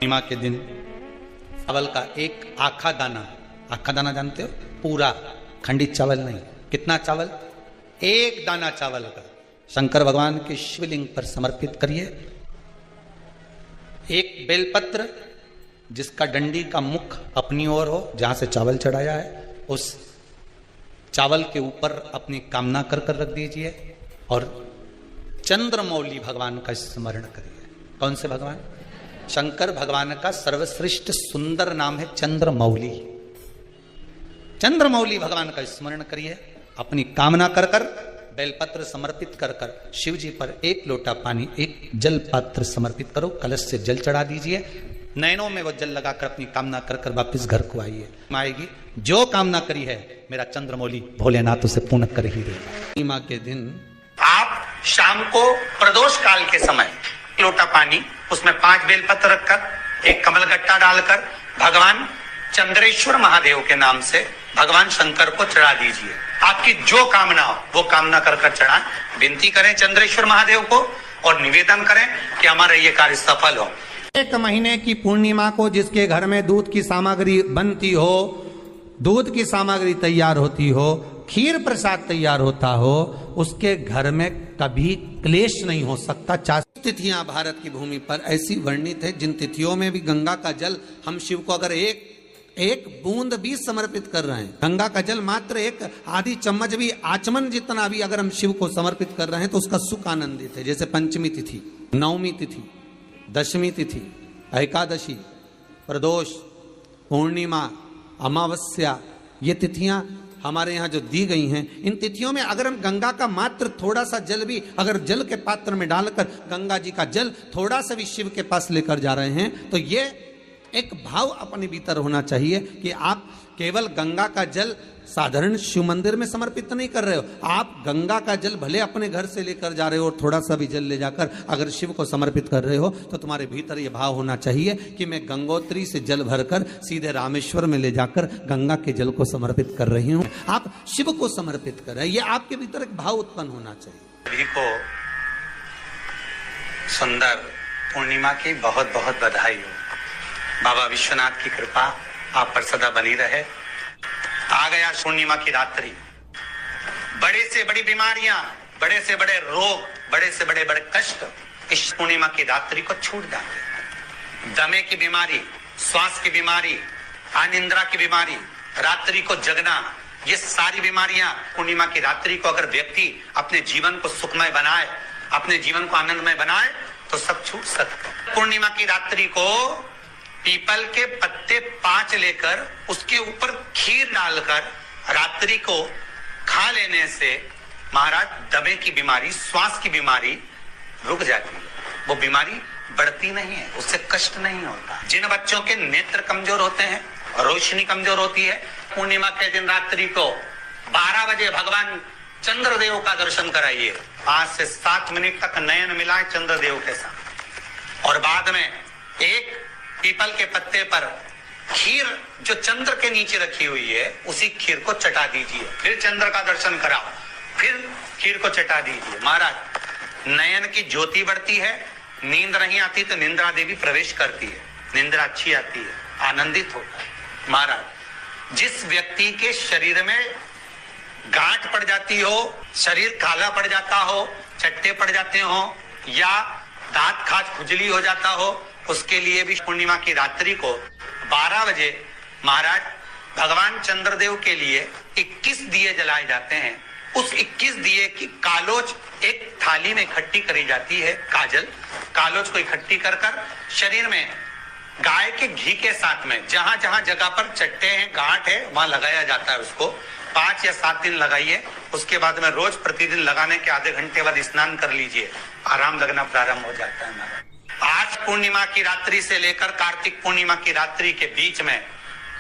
पूर्णिमा के दिन चावल का एक आखा दाना जानते हो, पूरा खंडित चावल नहीं, कितना चावल, एक दाना चावल का शंकर भगवान के शिवलिंग पर समर्पित करिए। एक बेलपत्र जिसका डंडी का मुख अपनी ओर हो, जहां से चावल चढ़ाया है, उस चावल के ऊपर अपनी कामना कर रख दीजिए और चंद्रमौली भगवान का स्मरण करिए। कौन से भगवान? शंकर भगवान का सर्वश्रेष्ठ सुंदर नाम है चंद्रमौली। चंद्रमौली भगवान का स्मरण करिए, अपनी कामना कर बेलपत्र समर्पित कर शिव जी पर एक लोटा पानी, एक जल पात्र समर्पित करो, कलश से जल चढ़ा दीजिए, नैनों में वो जल लगाकर अपनी कामना कर वापिस घर को आइए। आएगी जो कामना करी है मेरा चंद्रमौली भोलेनाथ उसे पूर्ण कर ही देगा। पूर्णिमा के दिन आप शाम को प्रदोष काल के समय लोटा पानी, उसमें 5 बेलपत्र रखकर, एक कमलगट्टा डालकर भगवान चंद्रेश्वर महादेव के नाम से भगवान शंकर को चढ़ा दीजिए। आपकी जो कामना हो वो कामना कर चढ़ाएं, विनती करें चंद्रेश्वर महादेव को और निवेदन करें कि हमारा ये कार्य सफल हो। एक महीने की पूर्णिमा को जिसके घर में दूध की सामग्री बनती हो, दूध की सामग्री तैयार होती हो, खीर प्रसाद तैयार होता हो, उसके घर में कभी क्लेश नहीं हो सकता। 4 तिथियां भारत की भूमि पर ऐसी वर्णित है जिन तिथियों में भी गंगा का जल हम शिव को अगर एक बूंद भी समर्पित कर रहे हैं, गंगा का जल मात्र एक आधी चम्मच भी, आचमन जितना भी अगर हम शिव को समर्पित कर रहे हैं तो उसका सुख आनंदित है। जैसे पंचमी तिथि, नवमी तिथि, दशमी तिथि, एकादशी, प्रदोष, पूर्णिमा, अमावस्या, ये तिथियां हमारे यहाँ जो दी गई हैं, इन तिथियों में अगर हम गंगा का मात्र थोड़ा सा जल भी अगर जल के पात्र में डालकर गंगा जी का जल थोड़ा सा भी शिव के पास लेकर जा रहे हैं तो ये एक भाव अपने भीतर होना चाहिए कि आप केवल गंगा का जल साधारण शिव मंदिर में समर्पित नहीं कर रहे हो, आप गंगा का जल भले अपने घर से लेकर जा रहे हो और थोड़ा सा भी जल ले जाकर अगर शिव को समर्पित कर रहे हो तो तुम्हारे भीतर यह भाव होना चाहिए कि मैं गंगोत्री से जल भरकर सीधे रामेश्वर में ले जाकर गंगा के जल को समर्पित कर रही हूँ। आप शिव को समर्पित कर रहे हैं, यह आपके भीतर एक भाव उत्पन्न होना चाहिए। सभी को सुंदर पूर्णिमा की बहुत बहुत बधाई हो। बाबा विश्वनाथ की कृपा आप पर सदा बनी रहे। आ गया पूर्णिमा की रात्रि, बड़े से बड़ी बीमारियां, बड़े से बड़े रोग, बड़े से बड़े कष्ट इस पूर्णिमा की रात्रि को छूट जाते हैं। दमे की बीमारी, श्वास की बीमारी, अनिद्रा की बीमारी, रात्रि को जगना, ये सारी बीमारियां पूर्णिमा की रात्रि को अगर व्यक्ति अपने जीवन को सुखमय बनाए, अपने जीवन को आनंदमय बनाए तो सब छूट सकते हैं। पूर्णिमा की रात्रि को पीपल के पत्ते 5 लेकर उसके ऊपर खीर डालकर रात्रि को खा लेने से महाराज दमे की बीमारी, श्वास की बीमारी रुक जाती है, वो बीमारी बढ़ती नहीं है, उससे कष्ट नहीं होता। जिन बच्चों के नेत्र कमजोर होते हैं, रोशनी कमजोर होती है, पूर्णिमा के दिन रात्रि को 12 बजे भगवान चंद्रदेव का दर्शन कराइए। 5 से 7 मिनट तक नयन मिलाए चंद्रदेव के साथ और बाद में एक पीपल के पत्ते पर खीर जो चंद्र के नीचे रखी हुई है उसी खीर को चटा दीजिए। फिर चंद्र का दर्शन कराओ, फिर खीर को चटा दीजिए। महाराज नयन की ज्योति बढ़ती है, नींद नहीं आती तो निंद्रा देवी प्रवेश करती है, निंद्रा अच्छी आती है, आनंदित होता है। महाराज जिस व्यक्ति के शरीर में गांठ पड़ जाती हो, शरीर काला पड़ जाता हो, चट्टे पड़ जाते हो या दांत खाज खुजली हो जाता हो, उसके लिए भी पूर्णिमा की रात्रि को 12 बजे महाराज भगवान चंद्रदेव के लिए 21 दिए जलाए जाते हैं। उस 21 दिए की कालोच एक थाली में इकट्ठी करी जाती है, कालोच को इकट्ठी कर शरीर में गाय के घी के साथ में जहां जहां जगह पर चट्टे हैं, गांठ है, वहां लगाया जाता है। उसको 5 या 7 दिन लगाइए, उसके बाद में रोज प्रतिदिन लगाने के आधे घंटे बाद स्नान कर लीजिए, आराम लगना प्रारंभ हो जाता है। आज पूर्णिमा की रात्रि से लेकर कार्तिक पूर्णिमा की रात्रि के बीच में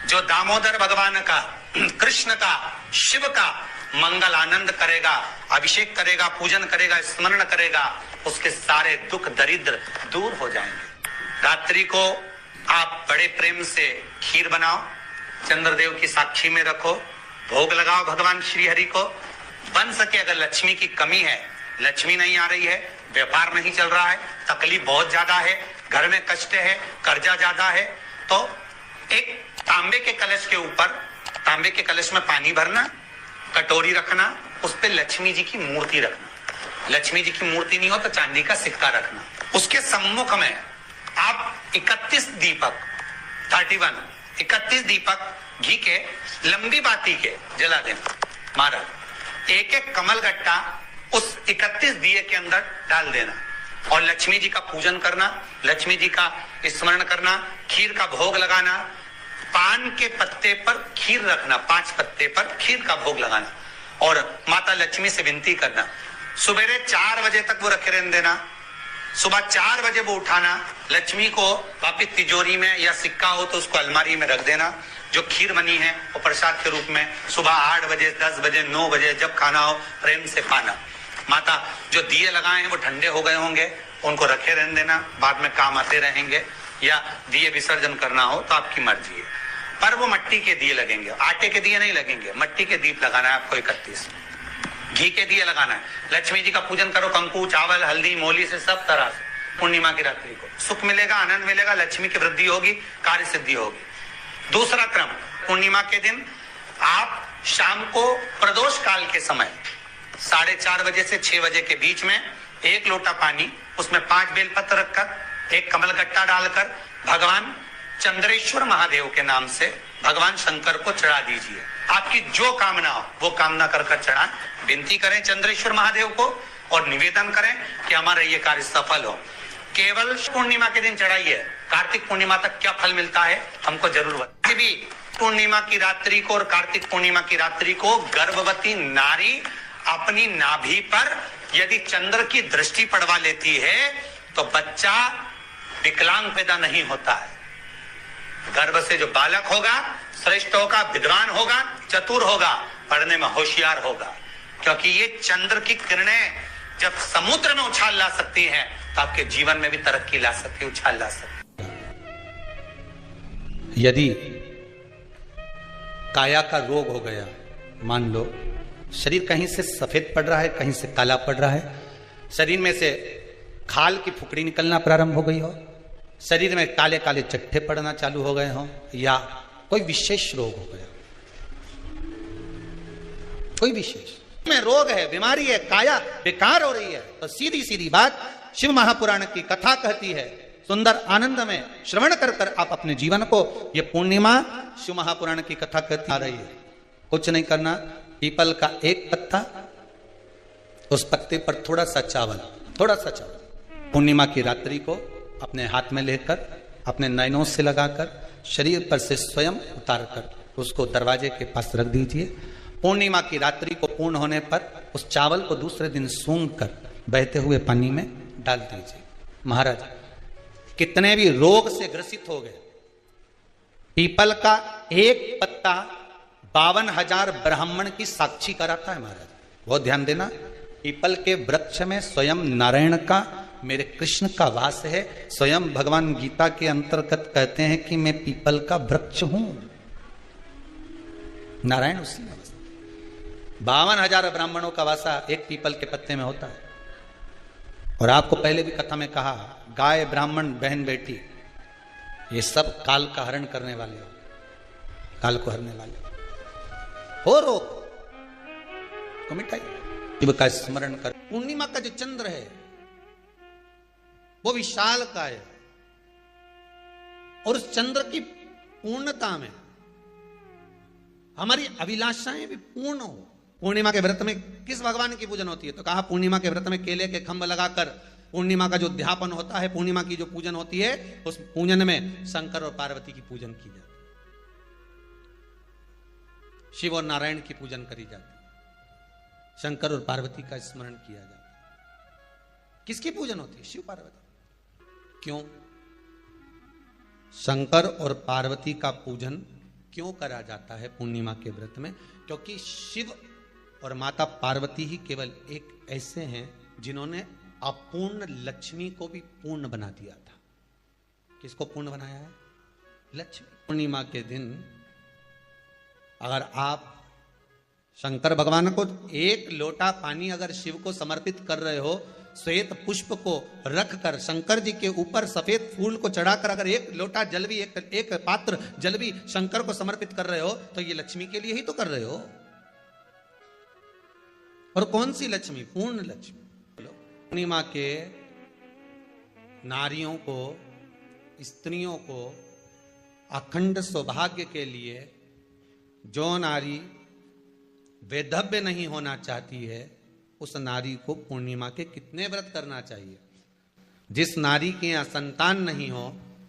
जो दामोदर भगवान का, कृष्ण का, शिव का मंगल आनंद करेगा, अभिषेक करेगा, पूजन करेगा, स्मरण करेगा, उसके सारे दुख दरिद्र दूर हो जाएंगे। रात्रि को आप बड़े प्रेम से खीर बनाओ, चंद्रदेव की साक्षी में रखो, भोग लगाओ भगवान श्री हरि को। बन सके अगर लक्ष्मी की कमी है, लक्ष्मी नहीं आ रही है, व्यापार नहीं चल रहा है, तकलीफ बहुत ज्यादा है, घर में कष्ट है, कर्जा ज्यादा है, तो एक तांबे के कलश के ऊपर, तांबे के कलश में पानी भरना, कटोरी रखना, उस पे लक्ष्मी जी की मूर्ति रखना। लक्ष्मी जी की मूर्ति नहीं हो तो चांदी का सिक्का रखना। उसके सम्मुख में आप 31 दीपक 31 दीपक घी के लंबी बाती के जला देना। महाराज एक एक कमल गट्टा उस 31 दिए के अंदर डाल देना और लक्ष्मी जी का पूजन करना, लक्ष्मी जी का स्मरण करना, खीर का भोग लगाना, पान के पत्ते पर खीर रखना, 5 पत्ते पर खीर का भोग लगाना और माता लक्ष्मी से विनती करना। सुबेरे 4 बजे तक वो रखे रहने देना, सुबह 4 बजे वो उठाना, लक्ष्मी को वापिस तिजोरी में या सिक्का हो तो उसको अलमारी में रख देना। जो खीर बनी है वो प्रसाद के रूप में सुबह 8 बजे, 10 बजे, 9 बजे जब खाना हो प्रेम से खाना। माता जो दिए लगाए हैं वो ठंडे हो गए होंगे, उनको रखे रहने देना, बाद में काम आते रहेंगे, या दिए विसर्जन करना हो तो आपकी मर्जी है। पर वो मट्टी के दिए लगेंगे, आटे के दिए नहीं लगेंगे, मट्टी के दीप लगाना है आपको। 31 घी के दिए लगाना है। लक्ष्मी जी का पूजन करो, कंकु, चावल, हल्दी, मोली से, सब तरह से। पूर्णिमा की रात्रि को सुख मिलेगा, आनंद मिलेगा, लक्ष्मी की वृद्धि होगी, कार्य सिद्धि होगी। दूसरा क्रम, पूर्णिमा के दिन आप शाम को प्रदोष काल के समय 4:30 बजे से 6 बजे के बीच में 1 लोटा पानी, उसमें 5 बेलपत्र रखकर, 1 कमलगट्टा डालकर भगवान चंद्रेश्वर महादेव के नाम से भगवान शंकर को चढ़ा दीजिए। आपकी जो कामना हो वो कामना कर चढ़ाएं, विनती करें चंद्रेश्वर महादेव को और निवेदन करें कि हमारा ये कार्य सफल हो। केवल पूर्णिमा के दिन चढ़ाइए, कार्तिक पूर्णिमा तक क्या फल मिलता है हमको जरूर बताइए। भी पूर्णिमा की रात्रि को और कार्तिक पूर्णिमा की रात्रि को गर्भवती नारी अपनी नाभि पर यदि चंद्र की दृष्टि पड़वा लेती है तो बच्चा विकलांग पैदा नहीं होता है। गर्भ से जो बालक होगा श्रेष्ठ होगा, विद्वान होगा, चतुर होगा, पढ़ने में होशियार होगा, क्योंकि ये चंद्र की किरणें जब समुद्र में उछाल ला सकती हैं तो आपके जीवन में भी तरक्की ला सकती है, उछाल ला सकती है। यदि काया का रोग हो गया, मान लो शरीर कहीं से सफेद पड़ रहा है, कहीं से काला पड़ रहा है, शरीर में से खाल की फुकड़ी निकलना प्रारंभ हो गई हो, शरीर में काले काले चट्टे पड़ना चालू हो गए हो, या कोई विशेष रोग हो गया, कोई विशेष में रोग है, बीमारी है, काया बेकार हो रही है, तो सीधी सीधी बात शिव महापुराण की कथा कहती है, सुंदर आनंद में श्रवण कर कर आप अपने जीवन को, ये पूर्णिमा शिव महापुराण की कथा कहती आ रही है। कुछ नहीं करना, पीपल का एक पत्ता, उस पत्ते पर थोड़ा सा चावल, पूर्णिमा की रात्रि को अपने हाथ में लेकर अपने नयनों से लगाकर शरीर पर से स्वयं उतारकर उसको दरवाजे के पास रख दीजिए। पूर्णिमा की रात्रि को पूर्ण होने पर उस चावल को दूसरे दिन सूंघ कर बहते हुए पानी में डाल दीजिए। महाराज कितने भी रोग से ग्रसित हो गए, पीपल का एक पत्ता 52,000 ब्राह्मण की साक्षी कराता है। महाराज बहुत ध्यान देना, पीपल के वृक्ष में स्वयं नारायण का, मेरे कृष्ण का वास है। स्वयं भगवान गीता के अंतर्गत कहते हैं कि मैं पीपल का वृक्ष हूं, नारायण उसी में 52,000 ब्राह्मणों का वासा एक पीपल के पत्ते में होता है। और आपको पहले भी कथा में कहा, गाय, ब्राह्मण, बहन, बेटी, ये सब काल का हरण करने वाले हो, काल को हरने वाले हो। रोग को मिटाइए, शिव का स्मरण कर। पूर्णिमा का जो चंद्र है वो विशाल का है, और उस चंद्र की पूर्णता में हमारी अभिलाषाएं भी पूर्ण हो। पूर्णिमा के व्रत में किस भगवान की पूजन होती है? तो कहा पूर्णिमा के व्रत में केले के खंभ लगाकर पूर्णिमा का जो अध्यापन होता है, पूर्णिमा की जो पूजन होती है, उस पूजन में शंकर और पार्वती की पूजन की जाती है, शिव और नारायण की पूजन करी जाती है, शंकर और पार्वती का स्मरण किया जाता है। किसकी पूजन होती है? शिव पार्वती। क्यों शंकर और पार्वती का पूजन क्यों करा जाता है पूर्णिमा के व्रत में? क्योंकि शिव और माता पार्वती ही केवल एक ऐसे हैं जिन्होंने अपूर्ण लक्ष्मी को भी पूर्ण बना दिया था। किसको पूर्ण बनाया है? लक्ष्मी। पूर्णिमा के दिन अगर आप शंकर भगवान को 1 लोटा पानी अगर शिव को समर्पित कर रहे हो, श्वेत पुष्प को रखकर शंकर जी के ऊपर सफेद फूल को चढ़ाकर अगर एक लोटा जल भी एक पात्र जल भी शंकर को समर्पित कर रहे हो तो ये लक्ष्मी के लिए ही तो कर रहे हो। और कौन सी लक्ष्मी? पूर्ण लक्ष्मी। पूर्णिमा के नारियों को, स्त्रियों को अखंड सौभाग्य के लिए जो नारी वैधव्य नहीं होना चाहती है उस नारी को पूर्णिमा के कितने व्रत करना चाहिए? जिस नारी के यहाँ संतान नहीं हो,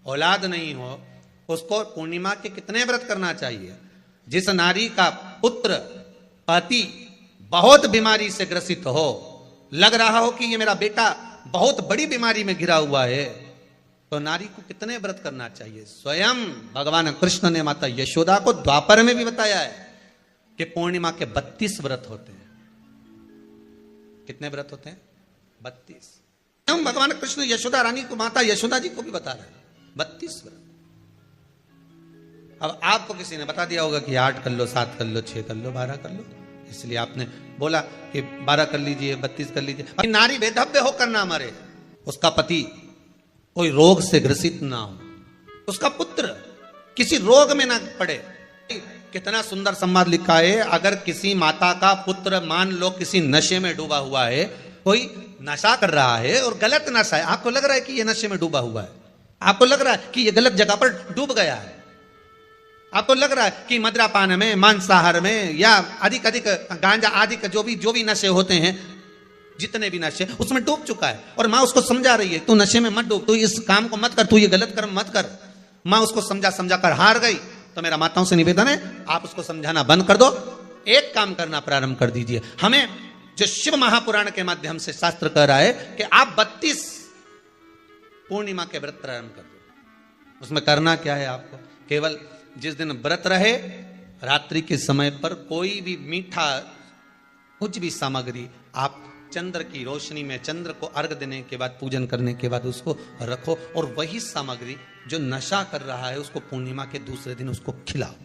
औलाद नहीं हो, उसको पूर्णिमा के कितने व्रत करना चाहिए? जिस नारी का पुत्र पति बहुत बीमारी से ग्रसित हो, लग रहा हो कि ये मेरा बेटा बहुत बड़ी बीमारी में घिरा हुआ है, तो नारी को कितने व्रत करना चाहिए? स्वयं भगवान कृष्ण ने माता यशोदा को द्वापर में भी बताया है कि पूर्णिमा के 32 व्रत होते हैं। कितने व्रत होते हैं? 32। हम भगवान कृष्ण यशोदा रानी को, माता यशोदा जी को भी बता रहे हैं 32 व्रत। अब आपको किसी ने बता दिया होगा कि 8 कर लो, 7 कर लो, 6 कर लो, 12 कर लो, इसलिए आपने बोला कि 12 कर लीजिए, 32 कर लीजिए। नारी वैधव्य होकर ना मरे, उसका पति कोई रोग से ग्रसित ना हो, उसका पुत्र किसी रोग में ना पड़े। कितना सुंदर संवाद लिखा है, अगर किसी माता का पुत्र मान लो किसी नशे में डूबा हुआ है, कोई नशा कर रहा है और गलत नशा है, आपको लग रहा है कि ये नशे में डूबा हुआ है, आपको लग रहा है कि ये गलत जगह पर डूब गया है, आपको लग रहा है कि मदिरापान में, मांसाहार में या अधिक गांजा आदि का जो भी नशे होते हैं, जितने भी नशे, उसमें डूब चुका है और माँ उसको समझा रही है, तू नशे में मत डूब, तू इस काम को मत कर, तू ये गलत कर्म मत कर। माँ उसको समझा कर हार गई। तो मेरा माताओं से निवेदन है, आप उसको समझाना बंद कर दो, एक काम करना प्रारंभ कर दीजिए। हमें जो शिव महापुराण के माध्यम से शास्त्र कह रहा है कि आप 32 पूर्णिमा के व्रत प्रारंभ कर दो। उसमें करना क्या है? आपको केवल जिस दिन व्रत रहे, रात्रि के समय पर कोई भी मीठा कुछ भी सामग्री आप चंद्र की रोशनी में, चंद्र को अर्घ देने के बाद, पूजन करने के बाद उसको रखो, और वही सामग्री जो नशा कर रहा है उसको पूर्णिमा के दूसरे दिन उसको खिलाओ।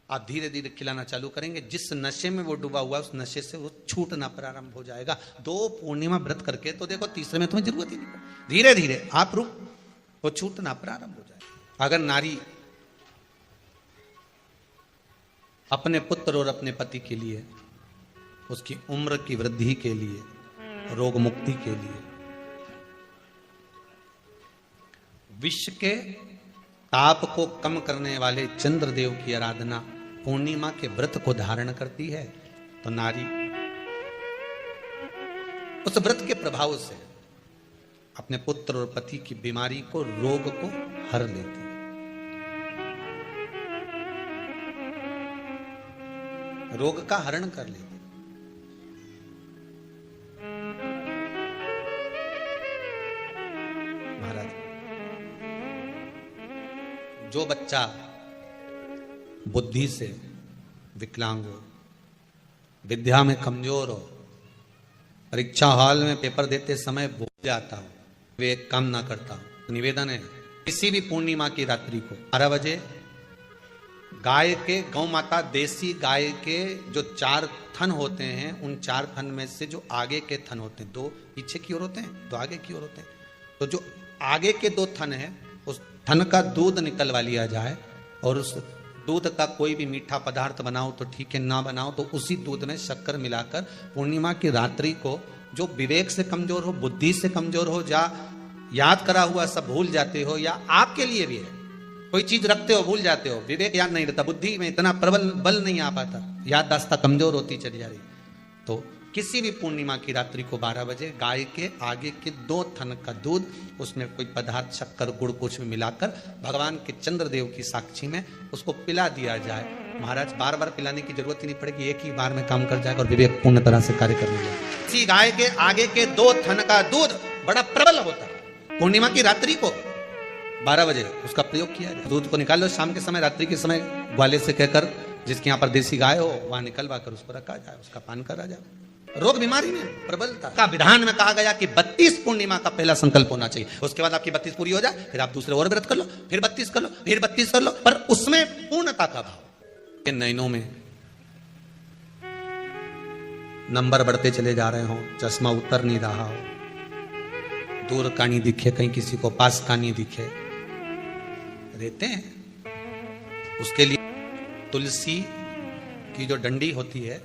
आप धीरे धीरे खिलाना चालू करेंगे, जिस नशे में वो डूबा हुआ है उस नशे से वो छूटना प्रारंभ हो जाएगा। 2 पूर्णिमा व्रत करके तो देखो, तीसरे में तुम्हें जरूरत ही नहीं पड़ेगी, धीरे धीरे आप रुक, वो छूटना प्रारंभ हो जाएगा। अगर नारी अपने पुत्र और अपने पति के लिए, उसकी उम्र की वृद्धि के लिए, रोग मुक्ति के लिए, विश्व के ताप को कम करने वाले चंद्रदेव की आराधना पूर्णिमा के व्रत को धारण करती है, तो नारी उस व्रत के प्रभाव से अपने पुत्र और पति की बीमारी को, रोग को हर लेती है। रोग का हरण कर लेती। महाराज, जो बच्चा बुद्धि से विकलांग हो, विद्या में कमजोर हो, परीक्षा हॉल में पेपर देते समय भूल जाता हो, वे एक काम ना करता हो, तो निवेदन है किसी भी पूर्णिमा की रात्रि को 12 बजे गाय के, गौ माता देसी गाय के जो 4 थन होते हैं, उन 4 थन में से जो आगे के थन होते हैं, 2 पीछे की ओर होते हैं, 2 आगे की ओर होते हैं, तो जो आगे के 2 थन है उस थन का दूध निकलवा लिया जाए, और उस दूध का कोई भी मीठा पदार्थ बनाओ तो ठीक है, ना बनाओ तो उसी दूध में शक्कर मिलाकर पूर्णिमा की रात्रि को, जो विवेक से कमजोर हो, बुद्धि से कमजोर हो, या याद करा हुआ सब भूल जाते हो, या आपके लिए भी है कोई चीज रखते हो भूल जाते हो, विवेक याद नहीं रहता, बुद्धि में इतना प्रबल बल नहीं आ पाता, याददाश्त कमजोर होती चली जा रही, तो किसी भी पूर्णिमा की रात्रि को 12 बजे गाय के आगे के 2 थन का दूध, उसमें कोई पदार्थ, शक्कर, गुड़ कुछ भी मिलाकर भगवान के चंद्रदेव की साक्षी में उसको पिला दिया जाए। महाराज, बार बार पिलाने की जरूरत ही नहीं पड़ेगी, एक ही बार में काम कर जाएगा और विवेक पूर्ण तरह से कार्य करने लगेगा। इसी गाय के आगे के 2 थन का दूध बड़ा प्रबल होता है। पूर्णिमा की रात्रि को 12 बजे उसका प्रयोग किया जाए। दूध को निकाल लो, शाम के समय, रात्रि के समय ग्वाले से कहकर, जिसके यहाँ पर देसी गाय हो वहां निकलवा कर उसको रखा जाए, उसका पान करा जाए। रोग बीमारी में प्रबलता का विधान में कहा गया कि 32 पूर्णिमा का पहला संकल्प होना चाहिए, उसके बाद आपकी 32 पूरी हो जाए, फिर आप दूसरे और व्रत कर लो, फिर 32 कर लो, फिर 32 कर लो, पर उसमें पूर्णता का भाव। नैनों में नंबर बढ़ते चले जा रहे हो, चश्मा उतर नहीं रहा हो, दूर का नहीं दिखे, कहीं किसी को पास का नहीं दिखे, रहते हैं। उसके लिए तुलसी की जो डंडी होती है,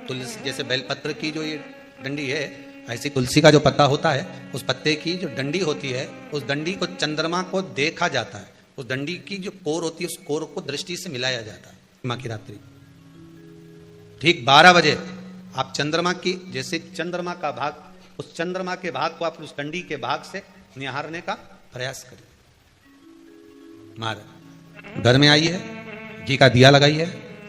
तुलसी जैसे बेलपत्र की जो ये डंडी है, ऐसी तुलसी का जो पत्ता होता है, उस पत्ते की जो डंडी होती है, उस डंडी को चंद्रमा को देखा जाता है। उस डंडी की जो कोर होती है, उस कोर को दृष्टि से मिलाया जाता है। माँ की रात्रि ठीक 12 बजे आप चंद्रमा की, जैसे चंद्रमा का भाग, उस चंद्रमा के भाग को आप उस डंडी के भाग से निहारने का प्रयास करिए। मार घर में आई है, घी का दिया लगाई है,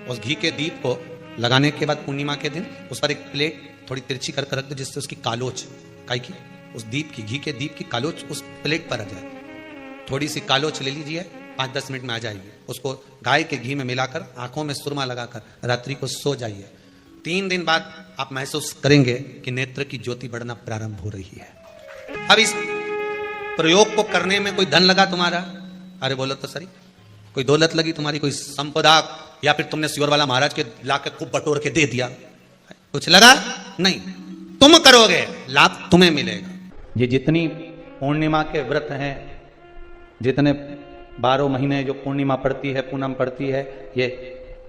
उस घी के दीप को लगाने के बाद पूर्णिमा के दिन उस पर एक प्लेट थोड़ी तिरछी करके रख दो, जिससे उसकी कालोच काई की, उस दीप की, घी के दीप की कालोच उस प्लेट पर आ जाए। थोड़ी सी कालोच ले लीजिए, 5-10 मिनट में आ जाएगी। उसको गाय के घी में मिलाकर आंखों में सुरमा लगाकर रात्रि को सो जाइए। 3 दिन बाद आप महसूस करेंगे कि नेत्र की ज्योति बढ़ना प्रारंभ हो रही है। अब इस प्रयोग को करने में कोई धन लगा तुम्हारा? अरे बोलो तो सही, कोई दौलत लगी तुम्हारी, कोई संपदा, या फिर तुमने सियोर वाला महाराज के लाके खूब बटोर के दे दिया, कुछ लगा? नहीं। तुम करोगे, लाभ तुम्हें मिलेगा। ये जितनी पूर्णिमा के व्रत हैं, जितने 12 महीने जो पूर्णिमा पड़ती है, पूनम पड़ती है, ये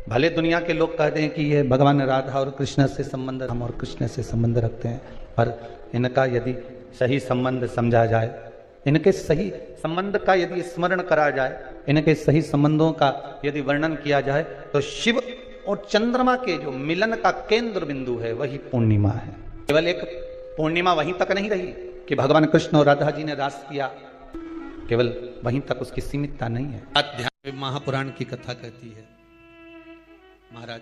भले दुनिया के लोग कहते हैं कि ये भगवान राधा और कृष्ण से संबंध, हम और कृष्ण से संबंध रखते हैं, पर इनका यदि सही संबंध समझा जाए, इनके सही संबंध का यदि स्मरण करा जाए, इनके सही संबंधों का यदि वर्णन किया जाए, तो शिव और चंद्रमा के जो मिलन का केंद्र बिंदु है वही पूर्णिमा है। केवल एक पूर्णिमा वहीं तक नहीं रही कि भगवान कृष्ण और राधा जी ने रास किया, केवल वहीं तक उसकी सीमितता नहीं है। अध्यात्म महापुराण की कथा कहती है, महाराज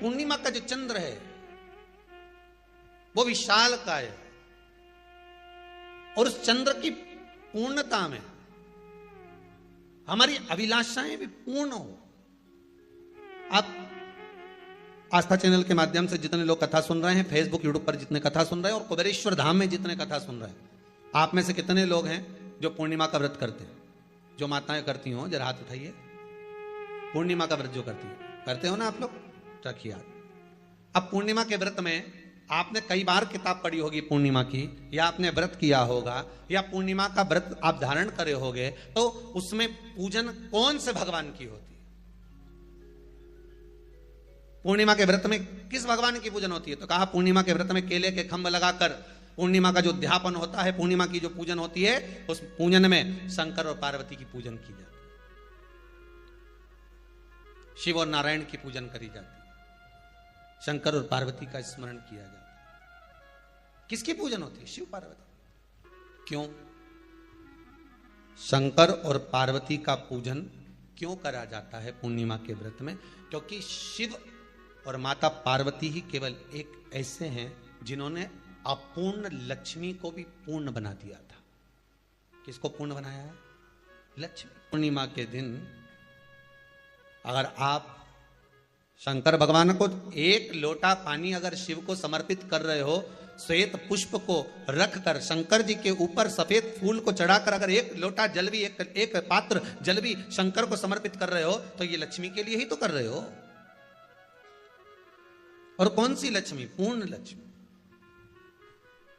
पूर्णिमा का जो चंद्र है वो विशाल का है, और उस चंद्र की पूर्णता में हमारी अभिलाषाएं भी पूर्ण हो। आप आस्था चैनल के माध्यम से जितने लोग कथा सुन रहे हैं, फेसबुक यूट्यूब पर जितने कथा सुन रहे हैं, और कुबेरेश्वर धाम में जितने कथा सुन रहे हैं, आप में से कितने लोग हैं जो पूर्णिमा का व्रत करते हैं? जो माताएं करती हो जरा हाथ उठाइए। पूर्णिमा का व्रत जो करते हो ना आप लोग, रखिए हाथ। अब पूर्णिमा के व्रत में आपने कई बार किताब पढ़ी होगी पूर्णिमा की, या आपने व्रत किया होगा, या पूर्णिमा का व्रत आप धारण करे होगे, तो उसमें पूजन कौन से भगवान की होती है? पूर्णिमा के व्रत में किस भगवान की पूजन होती है? तो कहा पूर्णिमा के व्रत में केले के खंभ लगाकर पूर्णिमा का जो अध्यापन होता है, पूर्णिमा की जो पूजन होती है, उस पूजन में शंकर और पार्वती की पूजन की जाती है, शिव और नारायण की पूजन करी जाती है, शंकर और पार्वती का स्मरण किया जाता है। किसकी पूजन होती है? शिव पार्वती। क्यों शंकर और पार्वती का पूजन क्यों करा जाता है पूर्णिमा के व्रत में? क्योंकि शिव और माता पार्वती ही केवल एक ऐसे हैं जिन्होंने अपूर्ण लक्ष्मी को भी पूर्ण बना दिया था। किसको पूर्ण बनाया है? लक्ष्मी। पूर्णिमा के दिन अगर आप शंकर भगवान को एक लोटा पानी अगर शिव को समर्पित कर रहे हो, श्वेत पुष्प को रखकर शंकर जी के ऊपर सफेद फूल को चढ़ाकर अगर एक लोटा जल भी, एक पात्र जल भी शंकर को समर्पित कर रहे हो, तो ये लक्ष्मी के लिए ही तो कर रहे हो। और कौन सी लक्ष्मी? पूर्ण लक्ष्मी।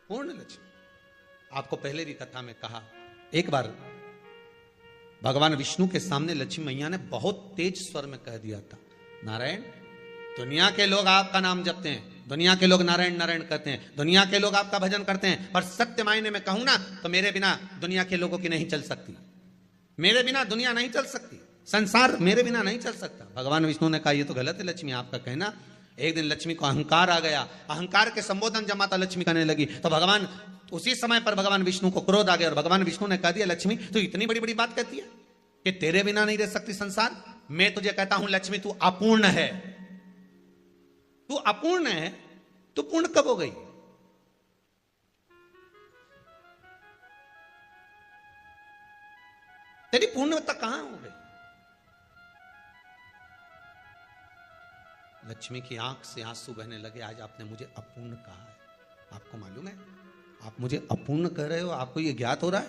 पूर्ण लक्ष्मी। आपको पहले भी कथा में कहा, एक बार भगवान विष्णु के सामने लक्ष्मी मैया ने बहुत तेज स्वर में कह दिया था, नारायण, दुनिया के लोग आपका नाम जपते हैं, दुनिया के लोग नारायण नारायण कहते हैं, दुनिया के लोग आपका भजन करते हैं, पर सत्य मायने में कहूं ना तो मेरे बिना दुनिया के लोगों की नहीं चल सकती, मेरे बिना दुनिया नहीं चल सकती, संसार मेरे बिना नहीं चल सकता। भगवान विष्णु ने कहा ये तो गलत है लक्ष्मी आपका कहना। एक दिन लक्ष्मी को अहंकार आ गया, अहंकार के संबोधन जब माता लक्ष्मी करने लगी तो भगवान उसी समय पर भगवान विष्णु को क्रोध आ गया, और भगवान विष्णु ने कह दिया, लक्ष्मी तू इतनी बड़ी बड़ी बात कहती है कि तेरे बिना नहीं रह सकती संसार? मैं तुझे कहता हूं लक्ष्मी तू अपूर्ण है, तू अपूर्ण है, तू पूर्ण कब हो गई? तेरी पूर्णता कहां हो गई? लक्ष्मी की आंख से आंसू बहने लगे। आज आपने मुझे अपूर्ण कहा है, आपको मालूम है आप मुझे अपूर्ण कह रहे हो? आपको ये ज्ञात हो रहा है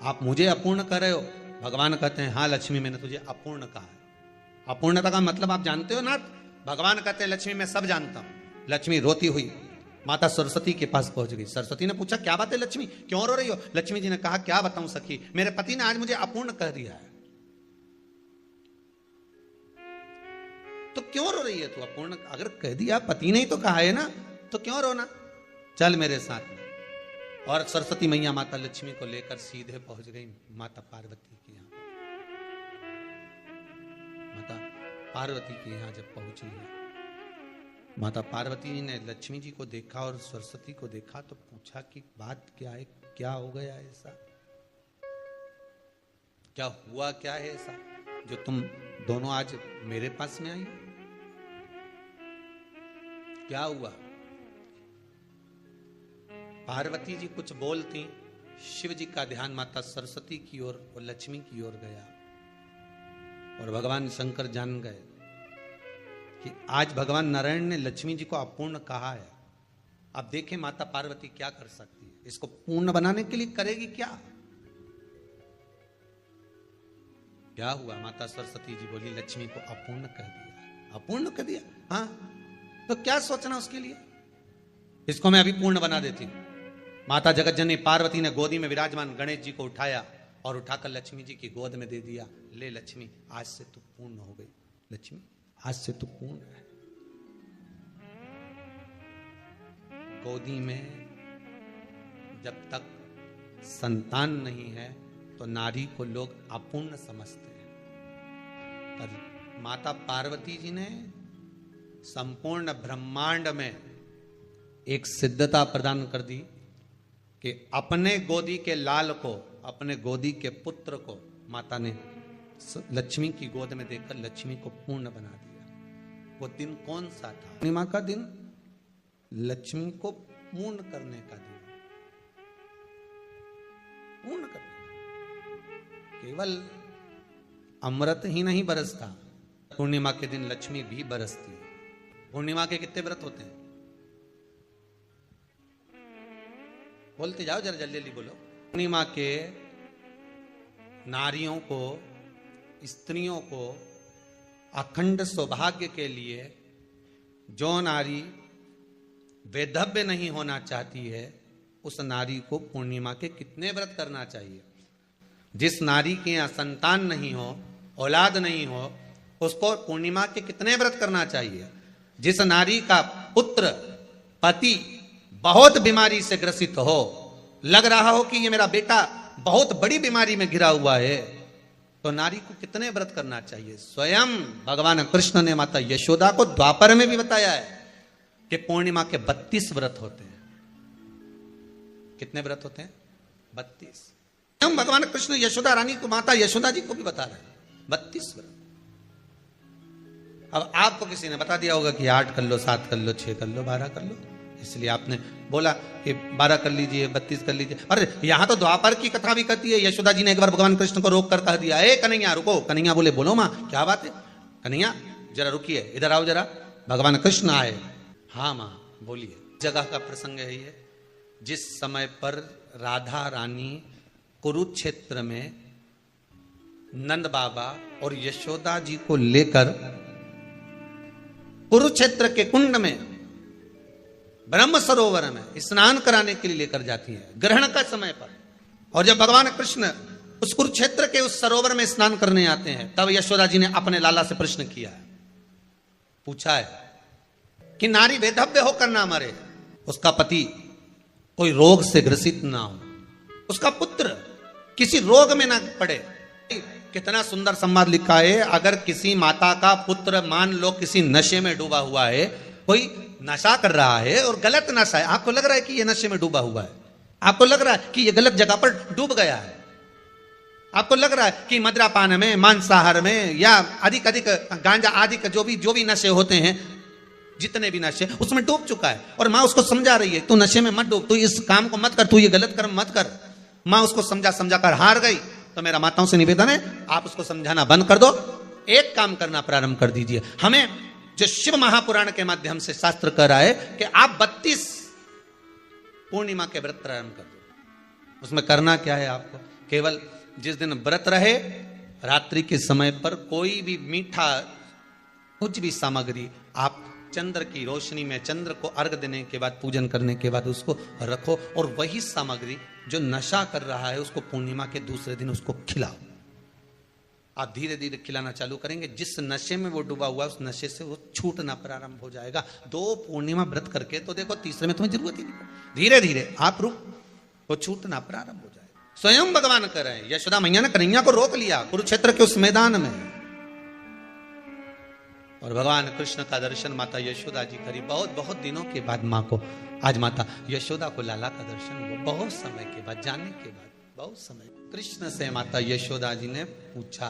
आप मुझे अपूर्ण कह रहे हो? भगवान कहते हैं हाँ लक्ष्मी मैंने तुझे अपूर्ण कहा है। अपूर्णता का मतलब आप जानते हो ना, भगवान कहते हैं लक्ष्मी मैं सब जानता हूं। लक्ष्मी रोती हुई माता सरस्वती के पास पहुंच गई। सरस्वती ने पूछा क्या बात है लक्ष्मी, क्यों रो रही हो? लक्ष्मी जी ने कहा क्या बताऊं सखी, मेरे पति ने आज मुझे अपूर्ण कह दिया है। तो क्यों रो रही है तू? अपूर्ण अगर कह दिया, पति ने ही तो कहा है ना, तो क्यों रोना? चल मेरे साथ में। और सरस्वती मैया माता लक्ष्मी को लेकर सीधे पहुंच गई माता पार्वती के यहां। माता पार्वती के यहां जब पहुंची है, माता पार्वती ने लक्ष्मी जी को देखा और सरस्वती को देखा तो पूछा कि बात क्या है, क्या हो गया ऐसा, क्या हुआ, क्या है ऐसा जो तुम दोनों आज मेरे पास में आई? क्या हुआ? पार्वती जी कुछ बोलती, शिव जी का ध्यान माता सरस्वती की ओर और लक्ष्मी की ओर गया और भगवान शंकर जान गए कि आज भगवान नारायण ने लक्ष्मी जी को अपूर्ण कहा है। अब देखें माता पार्वती क्या कर सकती है, इसको पूर्ण बनाने के लिए करेगी क्या? क्या हुआ? माता सरस्वती जी बोली लक्ष्मी को अपूर्ण कह दिया। अपूर्ण कह दिया? हाँ, तो क्या सोचना उसके लिए, इसको मैं अभी पूर्ण बना देती हूं। माता जगतजननी पार्वती ने गोदी में विराजमान गणेश जी को उठाया और उठाकर लक्ष्मी जी की गोद में दे दिया। ले लक्ष्मी, आज से तू पूर्ण हो गई। लक्ष्मी आज से तू पूर्ण है। गोदी में जब तक संतान नहीं है तो नारी को लोग अपूर्ण समझते हैं, पर माता पार्वती जी ने संपूर्ण ब्रह्मांड में एक सिद्धता प्रदान कर दी कि अपने गोदी के लाल को, अपने गोदी के पुत्र को माता ने लक्ष्मी की गोद में देकर लक्ष्मी को पूर्ण बना दिया। वो दिन कौन सा था? पूर्णिमा का दिन, लक्ष्मी को पूर्ण करने का दिन, पूर्ण करने का। केवल अमृत ही नहीं बरसता, पूर्णिमा के दिन लक्ष्मी भी बरसती है। पूर्णिमा के कितने व्रत होते हैं? बोलते जाओ, जरा जल्दी जल्दी बोलो। पूर्णिमा के नारियों को, स्त्रियों को अखंड सौभाग्य के लिए, जो नारी वैधव्य नहीं होना चाहती है उस नारी को पूर्णिमा के कितने व्रत करना चाहिए? जिस नारी के यहाँ संतान नहीं हो, औलाद नहीं हो, उसको पूर्णिमा के कितने व्रत करना चाहिए? जिस नारी का पुत्र, पति बहुत बीमारी से ग्रसित हो, लग रहा हो कि ये मेरा बेटा बहुत बड़ी बीमारी में घिरा हुआ है, तो नारी को कितने व्रत करना चाहिए? स्वयं भगवान कृष्ण ने माता यशोदा को द्वापर में भी बताया है कि पूर्णिमा के 32 व्रत होते हैं। कितने व्रत होते हैं? 32। हम भगवान कृष्ण यशोदा रानी को, माता यशोदा जी को भी बता रहे हैं 32 व्रत। अब आपको किसी ने बता दिया होगा कि 8 कर लो, 7 कर लो, 6 कर लो, 12 कर लो, इसलिए आपने बोला कि 12 कर लीजिए, 32 कर लीजिए। अरे यहां तो द्वापर की कथा भी कहती है। यशोदा जी ने एक बार भगवान कृष्ण को रोक कर कह दिया, ए कन्हैया रुको। कन्हैया बोले बोलो मां क्या बात है? कन्हैया जरा रुकिए, इधर आओ जरा। भगवान कृष्ण आए। हाँ मां बोलिए। जगह का प्रसंग है ये, जिस समय पर राधा रानी कुरुक्षेत्र में नंद बाबा और यशोदा जी को लेकर कुरुक्षेत्र के कुंड में, ब्रह्म सरोवर में स्नान कराने के लिए लेकर जाती है ग्रहण का समय पर। और जब भगवान कृष्ण उस कुरुक्षेत्र के उस सरोवर में स्नान करने आते हैं, तब यशोदा जी ने अपने लाला से प्रश्न किया है, पूछा है कि नारी वैधव्य होकर ना मरे, उसका पति कोई रोग से ग्रसित ना हो, उसका पुत्र किसी रोग में ना पड़े। कितना सुंदर संवाद लिखा है। अगर किसी माता का पुत्र मान लो किसी नशे में डूबा हुआ है, कोई नशा कर रहा है और गलत नशा है, आपको लग रहा है कि ये नशे में डूबा हुआ है, आपको लग रहा है कि ये गलत जगह पर डूब गया है, आपको लग रहा है कि मद्रापान में, मांसाहार में या अधिक गांजा आदि का जो भी नशे होते हैं, जितने भी नशे, उसमें डूब चुका है। और माँ उसको समझा रही है, तू नशे में मत डूब, तू इस काम को मत कर, तू ये गलत कर्म मत कर। माँ उसको समझा कर हार गई। तो मेरा माताओं से निवेदन है, आप उसको समझाना बंद कर दो, एक काम करना प्रारंभ कर दीजिए। हमें जो शिव महापुराण के माध्यम से शास्त्र कह रहा है कि आप 32 पूर्णिमा के व्रत प्रारंभ कर दो। उसमें करना क्या है आपको? केवल जिस दिन व्रत रहे रात्रि के समय पर कोई भी मीठा कुछ भी सामग्री आप चंद्र की रोशनी में चंद्र को अर्घ देने के बाद पूजन करने के बाद उसको रखो, और वही सामग्री जो नशा कर रहा है उसको पूर्णिमा के दूसरे दिन उसको खिलाओ। आप धीरे धीरे खिलाना चालू करेंगे, जिस नशे में वो डूबा हुआ उस नशे से वो छूटना प्रारंभ हो जाएगा। 2 पूर्णिमा व्रत करके तो देखो, तीसरे में तुम्हें जरूरत ही नहीं, धीरे धीरे आप रुक वो छूटना प्रारंभ हो जाएगा। स्वयं भगवान कर रहे हैं, यशोदा मैया ने कन्हैया को रोक लिया कुरुक्षेत्र के उस मैदान में, और भगवान कृष्ण का दर्शन माता यशोदा जी करी। बहुत बहुत दिनों के बाद माँ को, आज माता यशोदा को लाला का दर्शन हुआ, बहुत समय के बाद, जानने के बाद, बहुत समय। कृष्ण से माता यशोदा जी ने पूछा,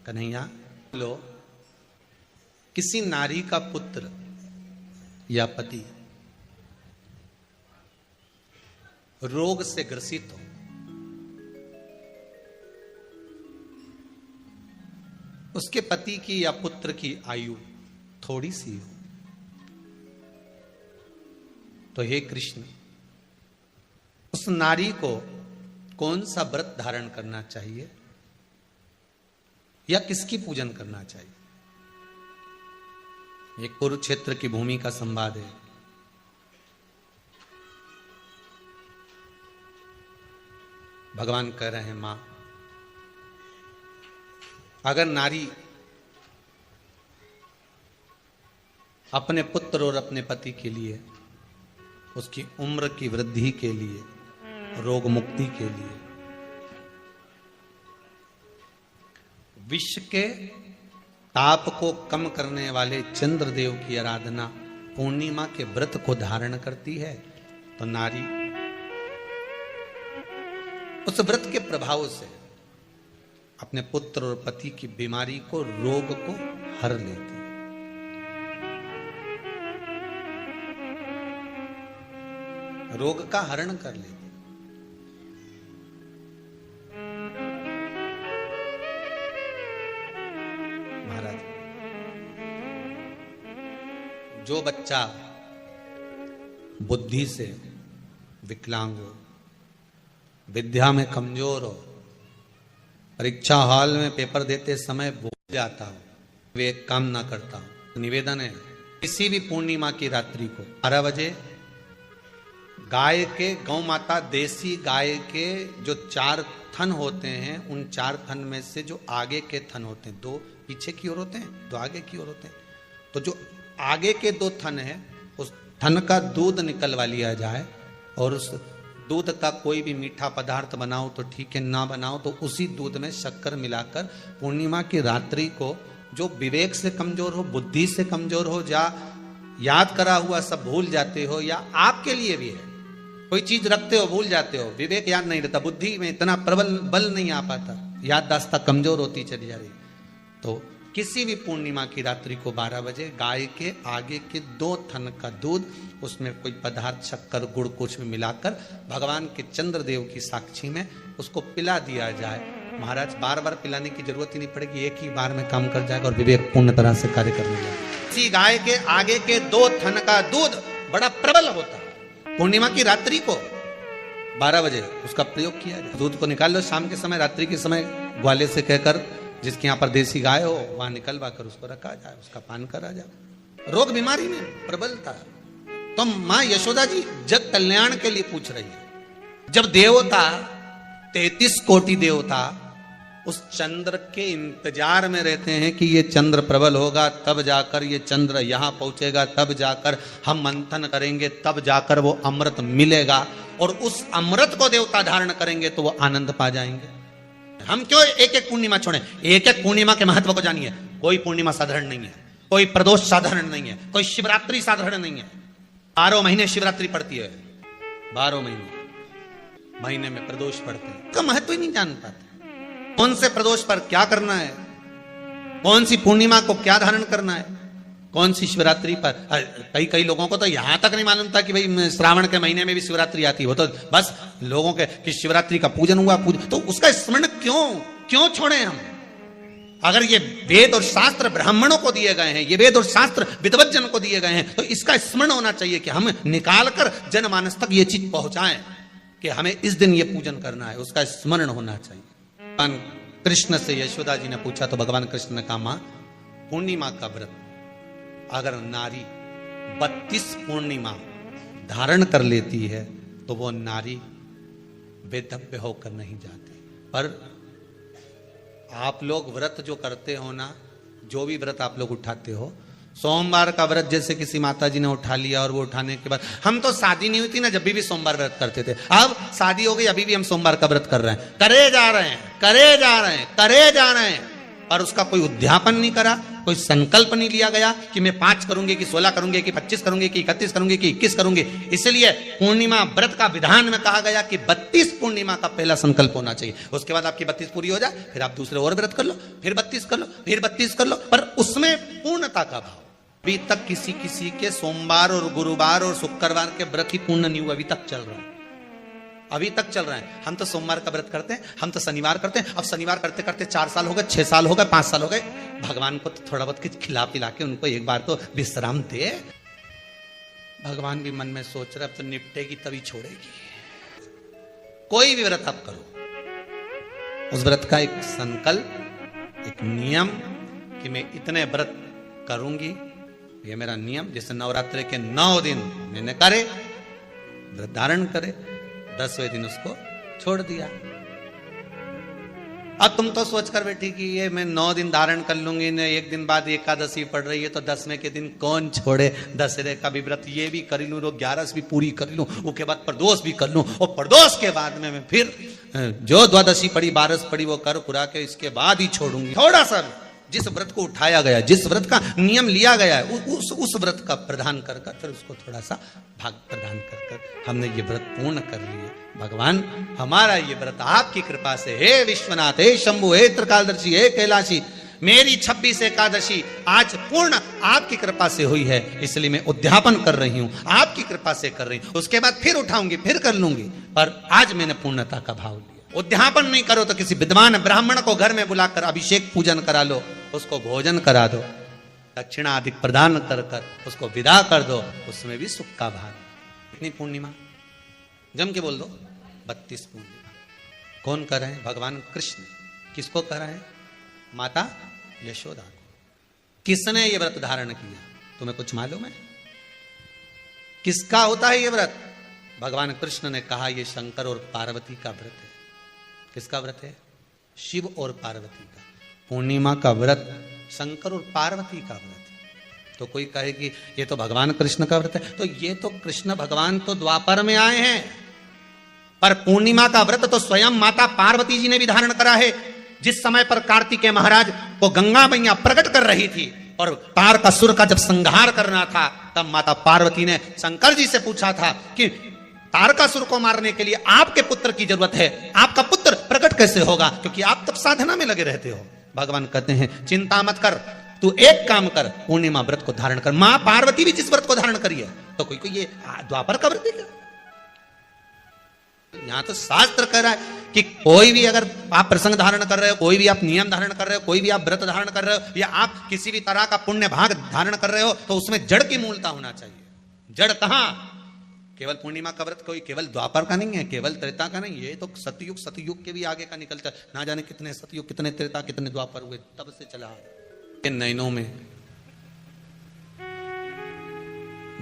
कन्हैया लो, किसी नारी का पुत्र या पति रोग से ग्रसित हो, उसके पति की या पुत्र की आयु थोड़ी सी हो, तो हे कृष्ण, उस नारी को कौन सा व्रत धारण करना चाहिए या किसकी पूजन करना चाहिए? ये कुरुक्षेत्र की भूमि का संवाद है। भगवान कह रहे हैं, मां, अगर नारी अपने पुत्र और अपने पति के लिए, उसकी उम्र की वृद्धि के लिए, रोग मुक्ति के लिए, विश्व के ताप को कम करने वाले चंद्रदेव की आराधना पूर्णिमा के व्रत को धारण करती है, तो नारी उस व्रत के प्रभाव से अपने पुत्र और पति की बीमारी को, रोग को हर लेती है। रोग का हरण कर लेती। महाराज, जो बच्चा बुद्धि से विकलांग हो, विद्या में कमजोर हो, परीक्षा हॉल में पेपर देते समय भूल जाता हो, वे एक काम ना करता हो, निवेदन है किसी भी पूर्णिमा की रात्रि को 12 बजे गाय के, गौ माता देसी गाय के जो 4 थन होते हैं, उन 4 थन में से जो आगे के थन होते हैं, 2 पीछे की ओर होते हैं, 2 आगे की ओर होते हैं, तो जो आगे के 2 थन है, उस थन का दूध निकलवा लिया जाए, और उस दूध का कोई भी मीठा पदार्थ बनाओ तो ठीक है, ना बनाओ तो उसी दूध में शक्कर मिलाकर पूर्णिमा की रात्रि को, जो विवेक से कमजोर हो, बुद्धि से कमजोर हो, या याद करा हुआ सब भूल जाते हो, या आपके लिए भी है कोई चीज रखते हो भूल जाते हो, विवेक याद नहीं रहता, बुद्धि में इतना प्रबल बल नहीं आ पाता, याददाश्त कमजोर होती चली जा रही, तो किसी भी पूर्णिमा की रात्रि को 12 बजे गाय के आगे के 2 थन का दूध, उसमें कोई पदार्थ, शक्कर, गुड़ कुछ भी मिलाकर भगवान के चंद्रदेव की साक्षी में उसको पिला दिया जाए। महाराज, बार बार पिलाने की जरूरत ही नहीं पड़ेगी, एक ही बार में काम कर जाएगा और विवेक पूर्ण तरह से कार्य करने लगेगा। इसी गाय के आगे के 2 थन का दूध बड़ा प्रबल होता है। पूर्णिमा की रात्रि को 12 बजे उसका प्रयोग किया जाए। दूध को निकाल लो शाम के समय, रात्रि के समय ग्वाले से कहकर, जिसके यहाँ पर देसी गाय हो वहां निकलवा कर उसको रखा जाए, उसका पान करा जाए। रोग बीमारी में प्रबलता, तो मां यशोदा जी जग कल्याण के लिए पूछ रही है। जब देवता 33 कोटि देवता उस चंद्र के इंतजार में रहते हैं कि ये चंद्र प्रबल होगा, तब जाकर ये चंद्र यहां पहुंचेगा, तब जाकर हम मंथन करेंगे, तब जाकर वो अमृत मिलेगा, और उस अमृत को देवता धारण करेंगे तो वो आनंद पा जाएंगे। हम क्यों एक एक पूर्णिमा छोड़ें? एक एक पूर्णिमा के महत्व को जानिए। कोई पूर्णिमा साधारण नहीं है, कोई प्रदोष साधारण नहीं है, कोई शिवरात्रि साधारण नहीं है। 12 महीने शिवरात्रि पड़ती है, 12 महीने में प्रदोष पड़ते हैं, का महत्व ही नहीं जान पाते। कौन से प्रदोष पर क्या करना है, कौन सी पूर्णिमा को क्या धारण करना है, कौन सी शिवरात्रि पर। कई लोगों को तो यहां तक नहीं मालूम था कि भाई श्रावण के महीने में भी शिवरात्रि आती है। वो तो बस लोगों के कि शिवरात्रि का पूजन हुआ, तो उसका स्मरण क्यों छोड़े हम? अगर ये वेद और शास्त्र ब्राह्मणों को दिए गए हैं, ये वेद और शास्त्र विद्वज्जन को दिए गए हैं, तो इसका स्मरण होना चाहिए कि हम निकालकर जनमानस तक ये चीज पहुंचाएं कि हमें इस दिन ये पूजन करना है, उसका स्मरण होना चाहिए। कृष्ण से यशोदा जी ने पूछा तो भगवान कृष्ण ने कहा, मां पूर्णिमा का व्रत अगर नारी 32 पूर्णिमा धारण कर लेती है तो वो नारी वेदव्य होकर नहीं जाती। पर आप लोग व्रत जो करते हो ना, जो भी व्रत आप लोग उठाते हो, सोमवार का व्रत जैसे किसी माता जी ने उठा लिया और वो उठाने के बाद, हम तो शादी नहीं हुई थी ना जब भी सोमवार व्रत करते थे, अब शादी हो गई अभी भी हम सोमवार का व्रत कर रहे हैं, करे जा रहे हैं, करे जा रहे हैं, करे जा रहे हैं, और उसका कोई उद्यापन नहीं करा, कोई संकल्प नहीं लिया गया कि मैं 5 करूंगी कि 16 करूंगी कि 25 करूंगी कि 31 करूंगी कि 21 करूंगी। इसलिए पूर्णिमा व्रत का विधान में कहा गया कि 32 पूर्णिमा का पहला संकल्प होना चाहिए। उसके बाद आपकी 32 पूरी हो जाए, फिर आप दूसरे और व्रत कर लो, फिर 32 कर लो, फिर 32 कर लो, पर उसमें पूर्णता का भाव। अभी तक किसी के सोमवार और गुरुवार और शुक्रवार के व्रत ही पूर्ण नहीं हुआ, अभी तक चल रहा है, अभी तक चल रहा है। हम तो सोमवार का व्रत करते हैं, हम तो शनिवार करते हैं, अब शनिवार करते करते 4 साल हो गए, 6 साल हो गए, 5 साल हो गए। भगवान को तो थोड़ा बहुत कुछ खिला पिला के उनको एक बार तो विश्राम दे। भगवान भी मन में सोच रहा, अब तो निपटेगी तभी छोड़ेगी। कोई भी व्रत आप करो, उस व्रत का एक संकल्प, एक नियम कि मैं इतने व्रत करूंगी, ये मेरा नियम। जैसे नवरात्रि के 9 दिन मैंने करे, व्रत धारण करे, 10वें दिन उसको छोड़ दिया। अब तुम तो सोच कर बैठी कि ये मैं 9 दिन धारण कर लूंगी न, एक दिन बाद एकादशी पड़ रही है तो 10वें के दिन कौन छोड़े, दशहरे का भी व्रत ये भी कर लूं, 11 भी पूरी कर लूं, उसके बाद प्रदोष भी कर लूं, और प्रदोष के बाद में मैं फिर जो द्वादशी पड़ी 12 पड़ी वो कर पुरा के इसके बाद ही छोड़ूंगी। थोड़ा सा जिस व्रत को उठाया गया, जिस व्रत का नियम लिया गया है, उस व्रत का प्रदान कर फिर उसको थोड़ा सा भाग प्रदान कर हमने ये व्रत पूर्ण कर लिए। भगवान हमारा ये व्रत आपकी कृपा से, हे विश्वनाथ, हे शंभु, हे त्रिकालदर्शी, हे कैलाशी, मेरी 26 एकादशी आज पूर्ण आपकी कृपा से हुई है, इसलिए मैं उद्यापन कर रही हूं, आपकी कृपा से कर रही हूं। उसके बाद फिर उठाऊंगी, फिर कर लूंगी, पर आज मैंने पूर्णता का भाव लिया। उद्यापन नहीं करो तो किसी विद्वान ब्राह्मण को घर में बुलाकर अभिषेक पूजन करा लो, उसको भोजन करा दो, दक्षिणा अधिक प्रदान कर उसको विदा कर दो, उसमें भी सुख का भाग। इतनी पूर्णिमा जम के बोल दो, 32 पूर्णिमा। कौन कर रहे हैं? भगवान कृष्ण। किसको कर रहे हैं? माता यशोदा को। किसने ये व्रत धारण किया? तुम्हें कुछ मालूम है किसका होता है ये व्रत? भगवान कृष्ण ने कहा ये शंकर और पार्वती का व्रत है। किसका व्रत है? शिव और पार्वती का। पूर्णिमा का व्रत शंकर और पार्वती का व्रत है। तो कोई कहे कि ये तो भगवान कृष्ण का व्रत है, तो ये तो कृष्ण भगवान तो द्वापर में आए हैं, पर पूर्णिमा का व्रत तो स्वयं माता पार्वती जी ने भी धारण करा है। जिस समय पर कार्तिकेय महाराज को गंगा मैया प्रकट कर रही थी और तारकासुर का जब संहार करना था, तब माता पार्वती ने शंकर जी से पूछा था कि तारकासुर को मारने के लिए आपके पुत्र की जरूरत है, आपका पुत्र प्रकट कैसे होगा, क्योंकि आप तब साधना में लगे रहते हो। भगवान कहते हैं चिंता मत कर, तू एक काम कर, पूर्णिमा व्रत को धारण कर। मां पार्वती भी जिस व्रत को धारण करी है, तो कोई ये द्वापर का व्रत है क्या? यहां तो शास्त्र कह रहा है कि कोई भी अगर आप प्रसंग धारण कर रहे हो, कोई भी आप नियम धारण कर रहे हो, कोई भी आप व्रत धारण कर रहे हो, या आप किसी भी तरह का पुण्य भाग धारण कर रहे हो, तो उसमें जड़ की मूलता होना चाहिए। जड़ कहां? केवल पूर्णिमा का व्रत कोई केवल द्वापर का नहीं है, केवल त्रेता का नहीं, ये तो सतयुग के भी आगे का निकलता है। ना जाने कितने सतयुग, कितने त्रेता, कितने द्वापर हुए, तब से चला। नैनों में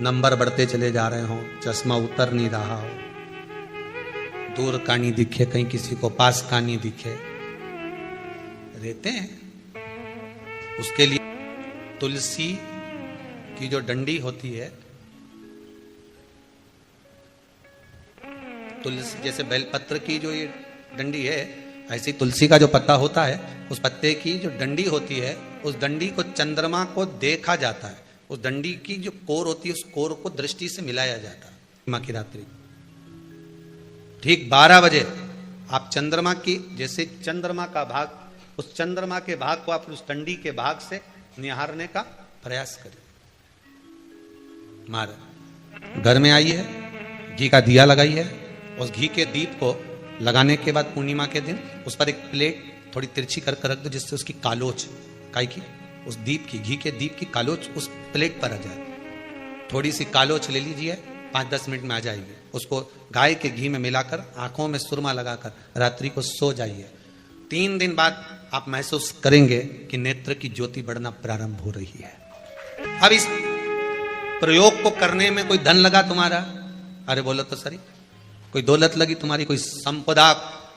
नंबर बढ़ते चले जा रहे हो, चश्मा उतर नहीं रहा हो, दूर का नहीं दिखे, कहीं किसी को पास का नहीं दिखे, रहते हैं। उसके लिए तुलसी की जो डंडी होती है, तुलसी जैसे बेलपत्र की जो ये डंडी है, ऐसी तुलसी का जो पत्ता होता है, उस पत्ते की जो डंडी होती है, उस डंडी को चंद्रमा को देखा जाता है। उस डंडी की जो कोर होती है, उस कोर को दृष्टि से मिलाया जाता है। माँ की रात्रि ठीक 12 बजे आप चंद्रमा की, जैसे चंद्रमा का भाग, उस चंद्रमा के भाग को आप उस डंडी के भाग से निहारने का प्रयास करें। मार घर में आई है, घी का दिया लगाई है, उस घी के दीप को लगाने के बाद पूर्णिमा के दिन उस पर एक प्लेट थोड़ी तिरछी कर रख दो, जिससे उसकी कालोच, काई की, उस दीप की, घी के दीप की कालोच उस प्लेट पर आ जाए। थोड़ी सी कालोच ले लीजिए, 5-10 मिनट में आ जाएगी। उसको गाय के घी में मिलाकर आंखों में सुरमा लगाकर रात्रि को सो जाइए। 3 दिन बाद आप महसूस करेंगे कि नेत्र की ज्योति बढ़ना प्रारंभ हो रही है। अब इस प्रयोग को करने में कोई धन लगा तुम्हारा? अरे बोलो तो सही। कोई दौलत लगी तुम्हारी, कोई संपदा,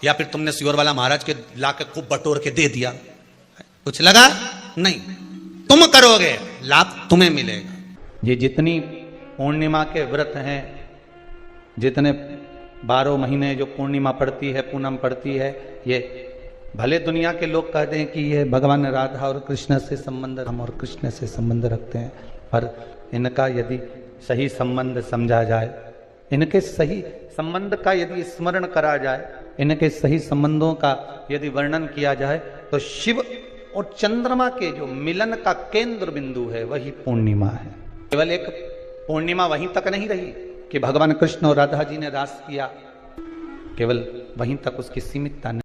या फिर तुमने सियोर वाला महाराज के लाके खूब बटोर के दे दिया, कुछ लगा? नहीं। तुम करोगे, लाभ तुम्हें मिलेगा। ये जितनी पूर्णिमा के व्रत हैं, जितने 12 महीने जो पूर्णिमा पड़ती है, पूनम पड़ती है, ये भले दुनिया के लोग कहते हैं कि ये भगवान राधा और कृष्ण से संबंध, हम और कृष्ण से संबंध रखते हैं, पर इनका यदि सही संबंध समझा जाए, इनके सही संबंध का यदि स्मरण करा जाए, इनके सही संबंधों का यदि वर्णन किया जाए, तो शिव और चंद्रमा के जो मिलन का केंद्र बिंदु है वही पूर्णिमा है। केवल एक पूर्णिमा वहीं तक नहीं रही कि भगवान कृष्ण और राधा जी ने रास किया, केवल वहीं तक उसकी सीमितता नहीं।